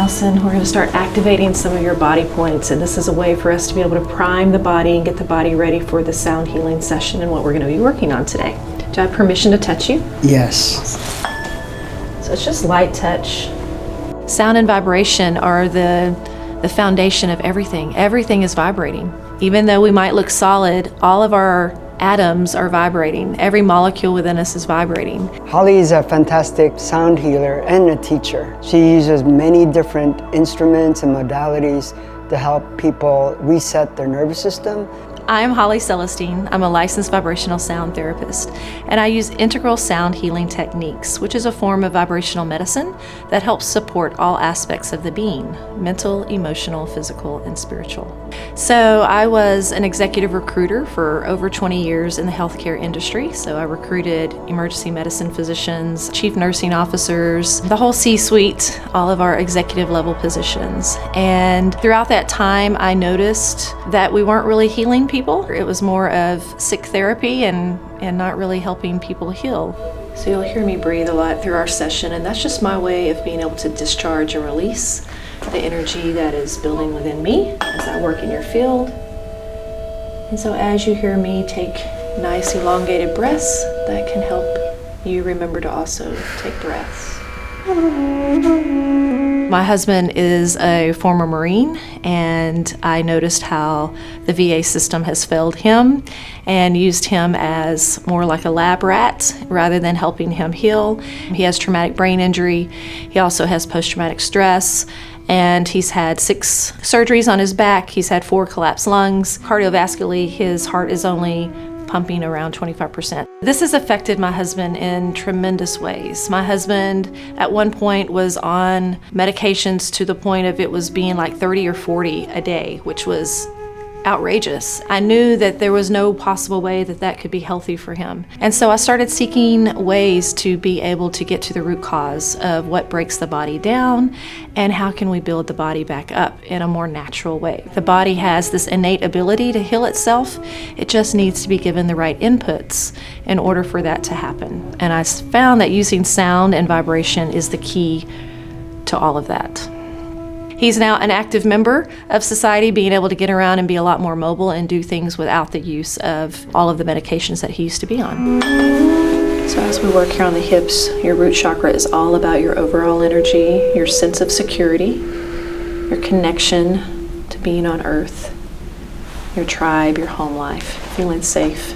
Allison. We're going to start activating some of your body points, and this is a way for us to be able to prime the body and get the body ready for the sound healing session and what we're going to be working on today. Do I have permission to touch you? Yes. So it's just light touch. Sound and vibration are the foundation of everything. Everything is vibrating. Even though we might look solid, all of our atoms are vibrating. Every molecule within us is vibrating. Holly is a fantastic sound healer and a teacher. She uses many different instruments and modalities to help people reset their nervous system. I'm Holly Celestine. I'm a licensed vibrational sound therapist, and I use integral sound healing techniques, which is a form of vibrational medicine that helps support all aspects of the being: mental, emotional, physical, and spiritual. So I was an executive recruiter for over 20 years in the healthcare industry. So I recruited emergency medicine physicians, chief nursing officers, the whole C-suite, all of our executive level positions. And throughout that time, I noticed that we weren't really healing people. It was more of sick therapy and not really helping people heal. So you'll hear me breathe a lot through our session, and that's just my way of being able to discharge and release the energy that is building within me as I work in your field. And so as you hear me take nice elongated breaths, that can help you remember to also take breaths. My husband is a former Marine, and I noticed how the VA system has failed him and used him as more like a lab rat rather than helping him heal. He has traumatic brain injury. He also has post-traumatic stress, and he's had 6 surgeries on his back. He's had 4 collapsed lungs. Cardiovascularly, his heart is only pumping around 25%. This has affected my husband in tremendous ways. My husband at one point was on medications to the point of it was being like 30 or 40 a day, which was outrageous. I knew that there was no possible way that that could be healthy for him. And so I started seeking ways to be able to get to the root cause of what breaks the body down and how can we build the body back up in a more natural way. The body has this innate ability to heal itself. It just needs to be given the right inputs in order for that to happen. And I found that using sound and vibration is the key to all of that. He's now an active member of society, being able to get around and be a lot more mobile and do things without the use of all of the medications that he used to be on. So as we work here on the hips, your root chakra is all about your overall energy, your sense of security, your connection to being on earth, your tribe, your home life, feeling safe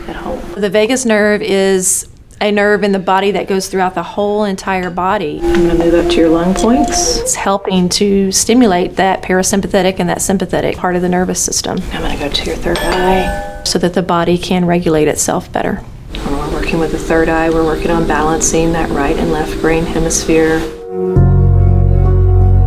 at home. The vagus nerve is a nerve in the body that goes throughout the whole entire body. I'm going to move up to your lung points. It's helping to stimulate that parasympathetic and that sympathetic part of the nervous system. I'm going to go to your third eye so that the body can regulate itself better. When we're working with the third eye, we're working on balancing that right and left brain hemisphere.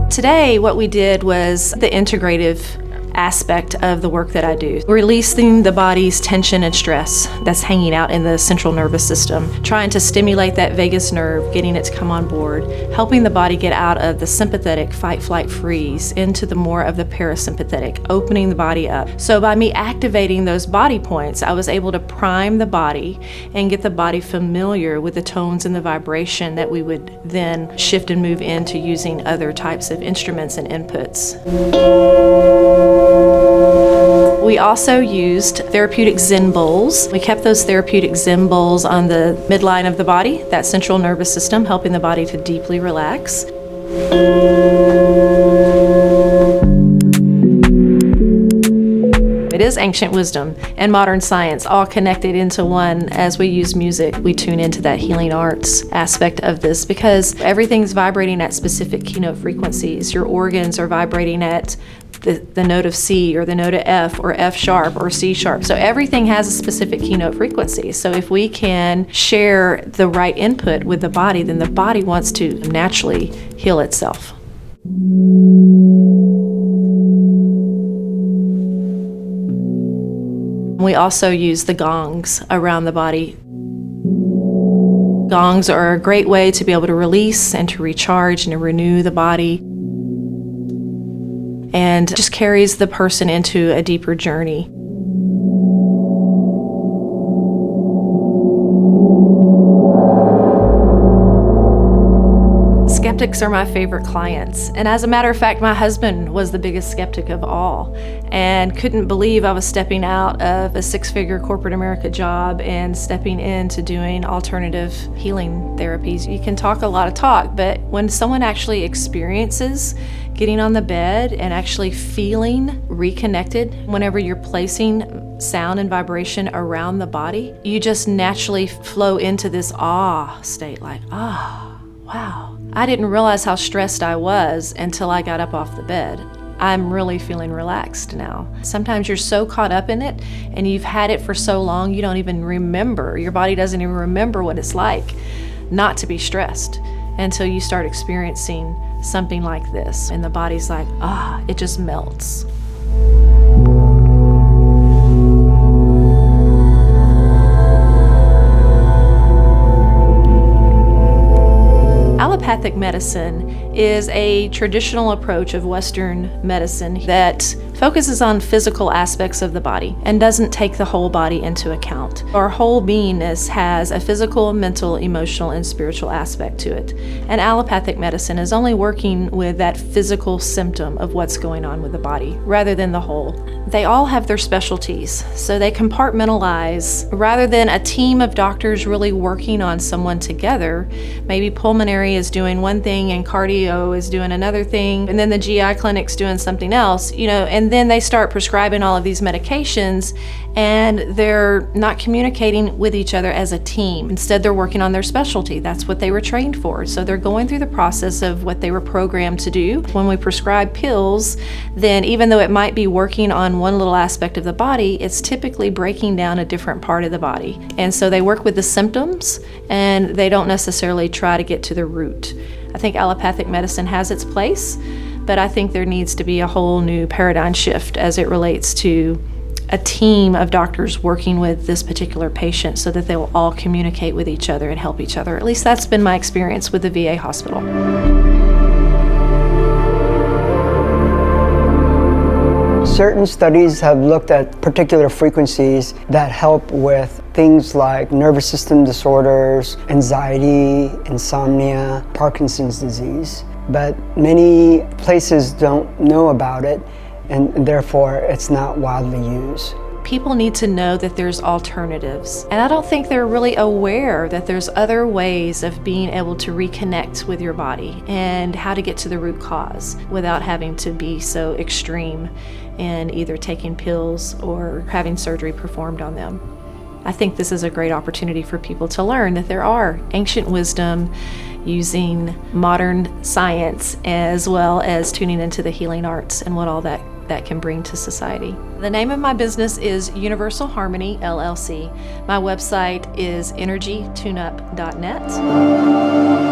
Today, what we did was the integrative aspect of the work that I do. Releasing the body's tension and stress that's hanging out in the central nervous system, trying to stimulate that vagus nerve, getting it to come on board, helping the body get out of the sympathetic fight, flight, freeze into the more of the parasympathetic, opening the body up. So by me activating those body points, I was able to prime the body and get the body familiar with the tones and the vibration that we would then shift and move into using other types of instruments and inputs. We also used therapeutic Zen bowls. We kept those therapeutic Zen bowls on the midline of the body, that central nervous system, helping the body to deeply relax. It is ancient wisdom and modern science all connected into one. As we use music, we tune into that healing arts aspect of this because everything's vibrating at specific keynote frequencies. Your organs are vibrating at the note of C or the note of F or F sharp or C sharp. So everything has a specific keynote frequency. So if we can share the right input with the body, then the body wants to naturally heal itself. We also use the gongs around the body. Gongs are a great way to be able to release and to recharge and to renew the body, and just carries the person into a deeper journey. Skeptics are my favorite clients. And as a matter of fact, my husband was the biggest skeptic of all and couldn't believe I was stepping out of a six-figure corporate America job and stepping into doing alternative healing therapies. You can talk a lot of talk, but when someone actually experiences getting on the bed and actually feeling reconnected, whenever you're placing sound and vibration around the body, you just naturally flow into this awe state, like, wow. I didn't realize how stressed I was until I got up off the bed. I'm really feeling relaxed now. Sometimes you're so caught up in it and you've had it for so long you don't even remember. Your body doesn't even remember what it's like not to be stressed until you start experiencing something like this. And the body's like, it just melts. Allopathic medicine is a traditional approach of Western medicine that focuses on physical aspects of the body and doesn't take the whole body into account. Our whole beingness has a physical, mental, emotional, and spiritual aspect to it. And allopathic medicine is only working with that physical symptom of what's going on with the body rather than the whole. They all have their specialties, so they compartmentalize rather than a team of doctors really working on someone together. Maybe pulmonary is doing one thing and cardio is doing another thing, and then the GI clinic's doing something else, and then they start prescribing all of these medications and they're not communicating with each other as a team. Instead, they're working on their specialty. That's what they were trained for. So they're going through the process of what they were programmed to do. When we prescribe pills, then even though it might be working on one little aspect of the body, it's typically breaking down a different part of the body. And so they work with the symptoms and they don't necessarily try to get to the root. I think allopathic medicine has its place, but I think there needs to be a whole new paradigm shift as it relates to a team of doctors working with this particular patient so that they will all communicate with each other and help each other. At least that's been my experience with the VA hospital. Certain studies have looked at particular frequencies that help with things like nervous system disorders, anxiety, insomnia, Parkinson's disease. But many places don't know about it, and therefore it's not widely used. People need to know that there's alternatives. And I don't think they're really aware that there's other ways of being able to reconnect with your body and how to get to the root cause without having to be so extreme in either taking pills or having surgery performed on them. I think this is a great opportunity for people to learn that there are ancient wisdom using modern science as well as tuning into the healing arts and what all that can bring to society. The name of my business is Universal Harmony, LLC. My website is energytuneup.net.